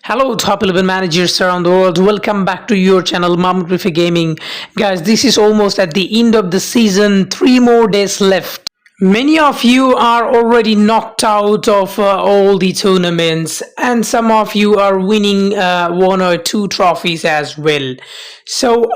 Hello, top 11 managers around the world. Welcome back to your channel, Mahmoud Rifi Gaming. Guys, this is almost at the end of the season. 3 more days left. Many of you are already knocked out of all the tournaments, and some of you are winning 1 or 2 trophies as well. So,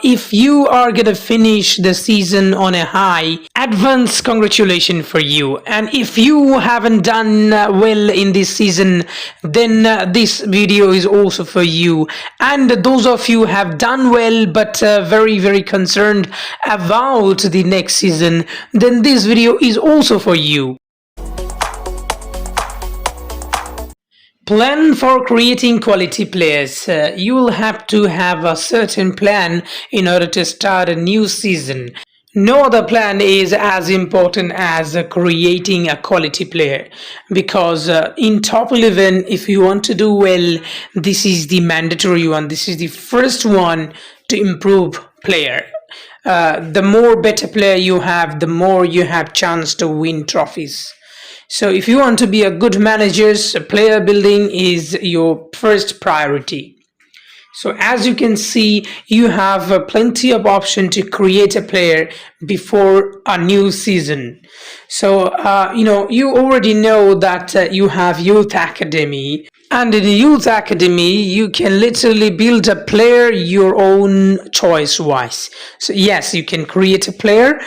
if you are gonna finish the season on a high, advance congratulations for you. And if you haven't done well in this season, then this video is also for you. And those of you have done well but very concerned about the next season, then this video is also for you. Plan for creating quality players. You will have to have a certain plan in order to start a new season. No other plan is as important as creating a quality player, because in top 11, if you want to do well, this is the mandatory one. This is the first one to improve player. The more better player you have, the more you have chance to win trophies. So if you want to be a good manager, player building is your first priority. So as you can see, you have plenty of option to create a player before a new season. So, you already know that you have Youth Academy. And in the Youth Academy, you can literally build a player your own choice wise. So yes, you can create a player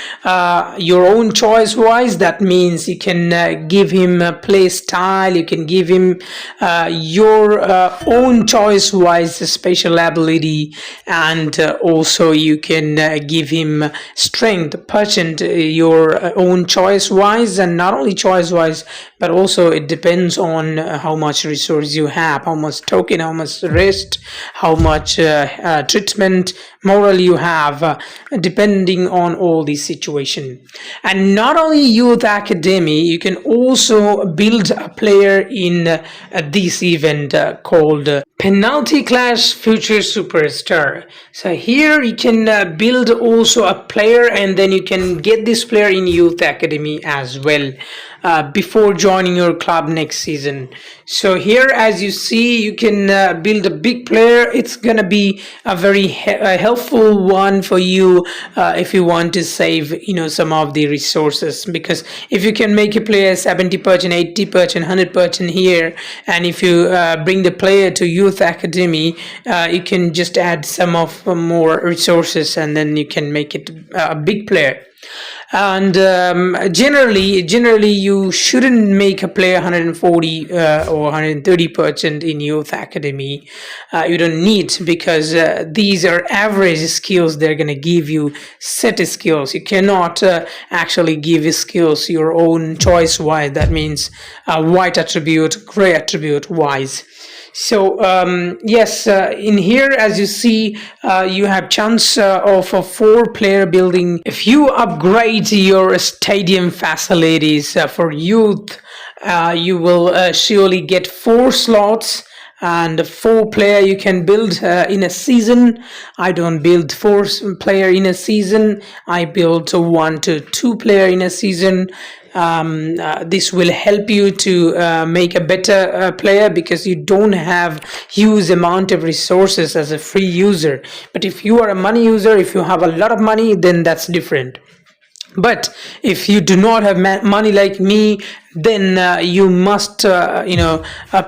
your own choice wise. That means you can give him a play style. You can give him your own choice wise special ability, and also you can give him strength, percent your own choice wise, and not only choice wise, but also it depends on how much resource you have, how much token, how much rest, how much treatment, moral you have, depending on all these situation. And not only Youth Academy, you can also build a player in this event called Penalty Clash Future Superstar. So here you can build also a player, and then you can get this player in Youth Academy as well before joining your club next season. So here, as you see, you can build a big player. It's gonna be a very helpful one for you if you want to save some of the resources, because if you can make a player 70%, 80%, 100% here, and if you bring the player to Youth Academy, you can just add some of more resources, and then you can make it a big player. And generally you shouldn't make a player 140 or 130% in Youth Academy. You don't need, because these are average skills. They're gonna give you set skills. You cannot actually give skills your own choice wise. That means white attribute, gray attribute wise. So yes, in here, as you see, you have chance of a 4-player building. If you upgrade your stadium facilities for youth, you will surely get 4 slots and 4-player you can build in a season. I don't build 4-player in a season. I build 1 to 2-player in a season. This will help you to make a better player, because you don't have huge amount of resources as a free user. But if you are a money user, if you have a lot of money, then that's different. But if you do not have money like me, then you must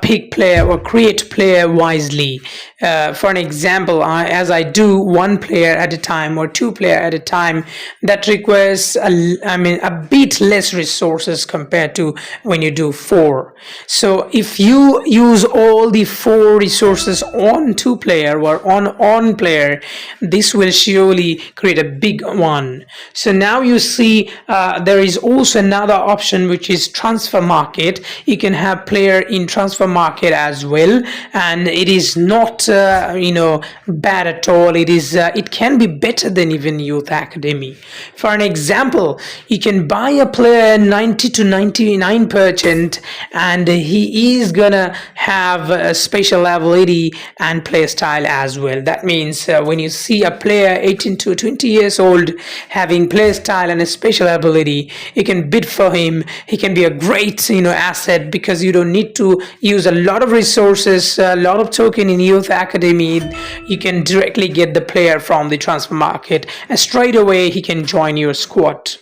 pick player or create player wisely. For an example, as I do 1 player at a time or 2 player at a time, that requires a bit less resources compared to when you do 4. So if you use all the 4 resources on 2 player or on player, this will surely create a big one. So now you see there is also another option, which is transfer market. You can have player in transfer market as well, and it is not bad at all. It can be better than even Youth Academy. For an example, you can buy a player 90 to 99%, and he is gonna have a special ability and play style as well. That means when you see a player 18 to 20 years old having play style and a special ability, you can bid for him. He can be a great asset, because you don't need to use a lot of resources, a lot of token in youth academy. You can directly get the player from the transfer market, and straight away he can join your squad.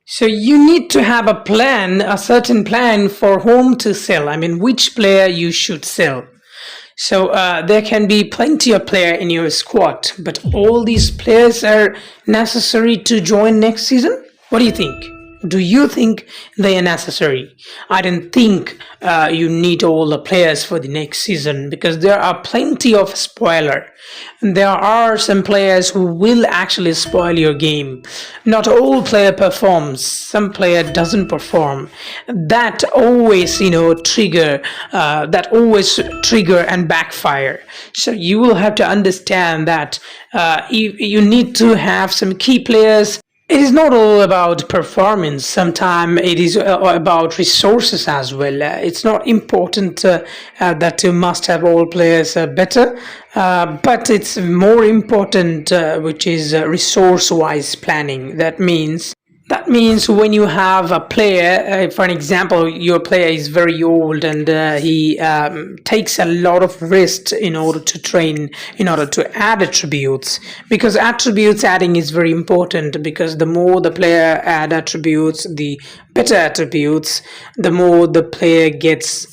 So you need to have a plan, a certain plan for whom to sell. I mean, which player you should sell. So there can be plenty of players in your squad, but all these players are necessary to join next season? What do you think? Do you think they are necessary? I don't think you need all the players for the next season, because there are plenty of spoiler. There are some players who will actually spoil your game. Not all player performs. Some player doesn't perform. That always trigger and backfire. So you will have to understand that you need to have some key players. It is not all about performance. Sometimes it is about resources as well. It's not important that you must have all players better, but it's more important, which is resource-wise planning. That means when you have a player, for an example, your player is very old and he takes a lot of risk in order to train, in order to add attributes. Because attributes adding is very important, because the more the player add attributes, the better attributes, the more the player gets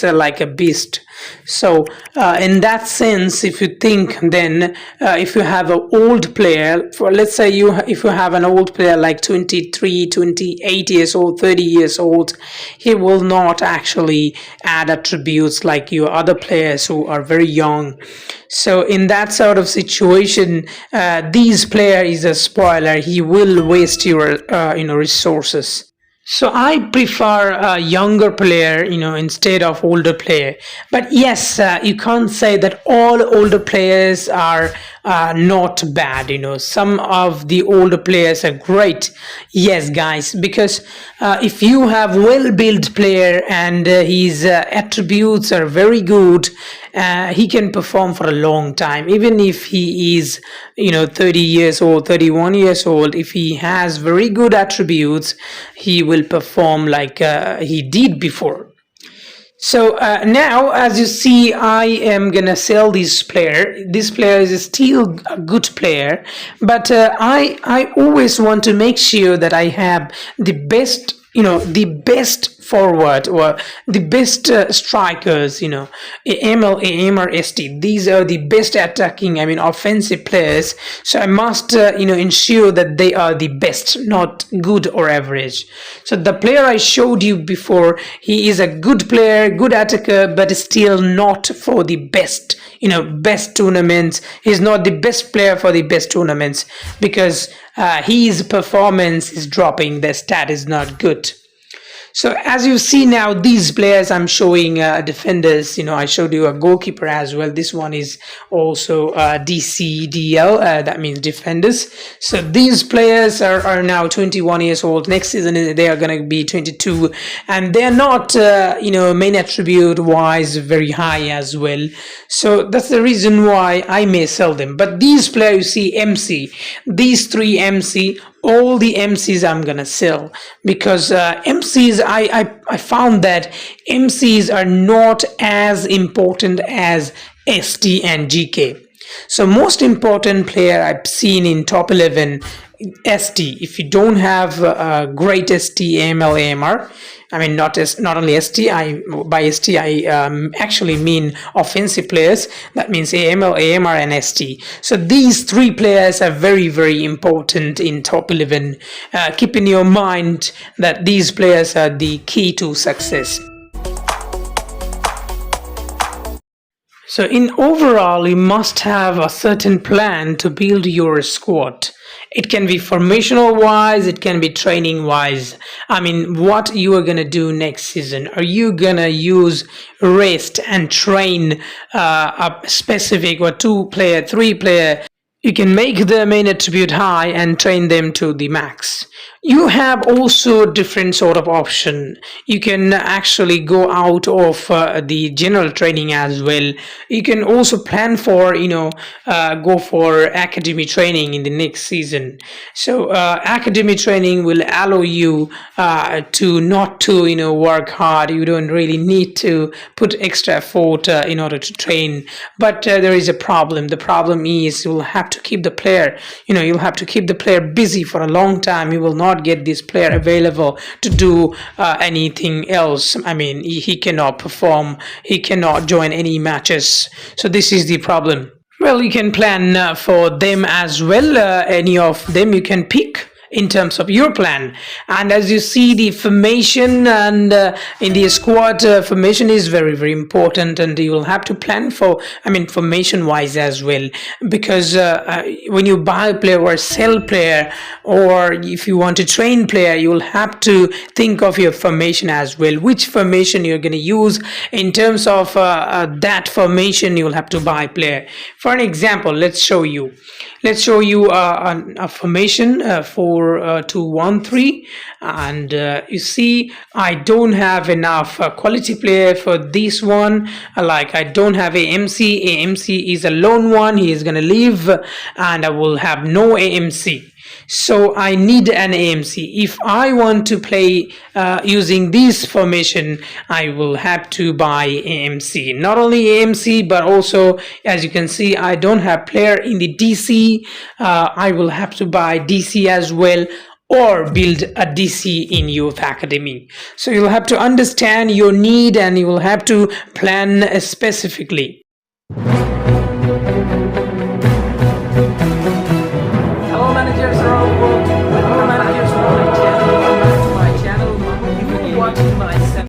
like a beast. So in that sense, if you think, then if you have an old player, for let's say if you have an old player like 23, 28 years old, 30 years old, he will not actually add attributes like your other players who are very young. So in that sort of situation, this player is a spoiler. He will waste your resources. So I prefer a younger player, instead of older player. But yes, you can't say that all older players are not bad. Some of the older players are great. Yes, guys, because if you have well-built player and his attributes are very good, he can perform for a long time. Even if he is 30 years old, 31 years old, if he has very good attributes, he will perform like he did before. So now, as you see, I am gonna sell this player. This player is still a good player, but I always want to make sure that I have the best, the best forward, or the best strikers, AML, AMR, ST. These are the best attacking, offensive players. So I must, ensure that they are the best, not good or average. So the player I showed you before, he is a good player, good attacker, but still not for the best, best tournaments. He's not the best player for the best tournaments, because his performance is dropping. The stat is not good. So as you see now, these players I'm showing defenders. I showed you a goalkeeper as well. This one is also DCDL, that means defenders. So these players are now 21 years old. Next season they are going to be 22, and they're not main attribute wise very high as well. So that's the reason why I may sell them. But these players, you see, MC, these three MC, all the MCs I'm gonna sell, because MCs, I found that MCs are not as important as ST and GK. So most important player I've seen in top 11, ST. If you don't have a great ST, AML, AMR, not only ST. By ST I actually mean offensive players. That means AML, AMR, and ST. So these three players are very, very important in top 11. Keep in your mind that these players are the key to success. So in overall, you must have a certain plan to build your squad. It can be formational wise, it can be training wise. What you are gonna do next season? Are you gonna use rest and train a specific or 2-player, 3-player? You can make the main attribute high and train them to the max. You have also different sort of option. You can actually go out of the general training as well. You can also plan for, go for academy training in the next season. So academy training will allow you to not to work hard. You don't really need to put extra effort in order to train. But there is a problem. The problem is you'll have to keep the player, you'll have to keep the player busy for a long time. You will not get this player available to do anything else. I mean, he cannot perform, he cannot join any matches. So this is the problem. Well, you can plan for them as well. Any of them you can pick in terms of your plan. And as you see, the formation and in the squad, formation is very very important, and you will have to plan for, I mean, formation wise as well, because when you buy a player or sell player, or if you want to train player, you will have to think of your formation as well, which formation you're going to use. In terms of that formation, you will have to buy player. For an example, let's show you a formation for 2-1-3, and you see I don't have enough quality player for this one. Like, I don't have AMC is a lone one, he is gonna leave, and I will have no AMC. So I need an AMC. If I want to play using this formation, I will have to buy AMC. Not only AMC, but also, as you can see, I don't have player in the DC. I will have to buy DC as well, or build a DC in youth academy. So you'll have to understand your need, and you will have to plan specifically. Hello managers around the world. Hello managers from my channel. Welcome back to my channel. You will be watching my